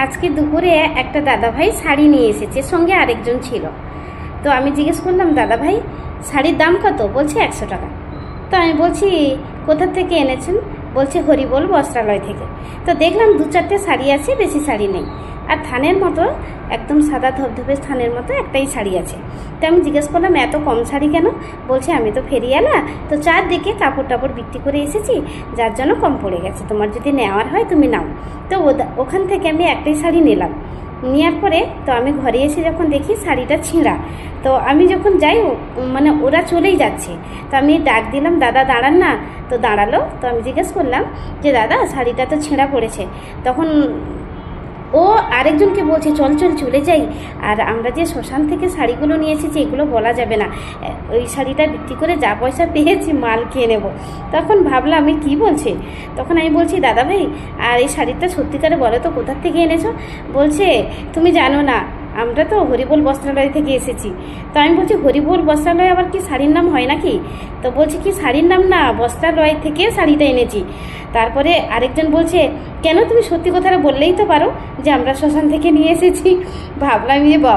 আজকে দুপুরে একটা দাদাভাই শাড়ি নিয়ে এসেছে, সঙ্গে আরেকজন ছিল। তো আমি জিজ্ঞেস করলাম, দাদাভাই শাড়ির দাম কত? বলছে 100 টাকা। তো আমি বলছি, কোথা থেকে এনেছেন? বলছে হরিবোল বস্ত্রালয় থেকে। তো দেখলাম 2-4টে শাড়ি আছে, বেশি শাড়ি নেই। আর থানের মতো একদম সাদা ধবধবে থানের মতো একটাই শাড়ি আছে। তো আমি জিজ্ঞেস করলাম, এত কম শাড়ি কেন? বলছে, আমি তো ফেরিওয়ালা, তো চারদিকে কাপড় টাপড় বিক্রি করে এসেছি, যার জন্য কম পড়ে গেছে। তোমার যদি নেওয়ার হয় তুমি নাও। তো ওখান থেকে আমি একটাই শাড়ি নিলাম। নেওয়ার পরে তো আমি ঘরে এসে যখন দেখি শাড়িটা ছেঁড়া। তো আমি যখন যাই, মানে ওরা চলেই যাচ্ছে। তো আমি ডাক দিলাম, দাদা দাঁড়ান না। তো দাঁড়ালো। তো আমি জিজ্ঞেস করলাম যে, দাদা শাড়িটা তো ছেঁড়া পড়েছে। তখন ও আরেকজনকে বলছে, চল চল চলে যাই, আর আমরা যে শ্মশান থেকে শাড়িগুলো নিয়ে এসেছি এগুলো বলা যাবে না, ওই শাড়িটা বিক্রি করে যা পয়সা পেয়েছি মাল খেয়ে নেব। তখন ভাবলাম আমি কি বলছে। তখন আমি বলছি, দাদা ভাই আর এই শাড়িটা সত্যিকারে বলো তো কোথা থেকে এনেছো? বলছে, তুমি জানো না, আমরা তো হরিবোল বস্ত্রালয় থেকে এসেছি। তো আমি বলছি, হরিবোল বস্ত্রালয় আবার কি শাড়ির নাম হয় নাকি? তো বলছে কি, শাড়ির নাম না, বস্ত্রালয় থেকে শাড়িটা এনেছি। তারপরে আরেকজন বলছে, কেন তুমি সত্যি কথাটা বললেই তো পারো যে আমরা শ্মশান থেকে নিয়ে এসেছি। ভাবলাম যে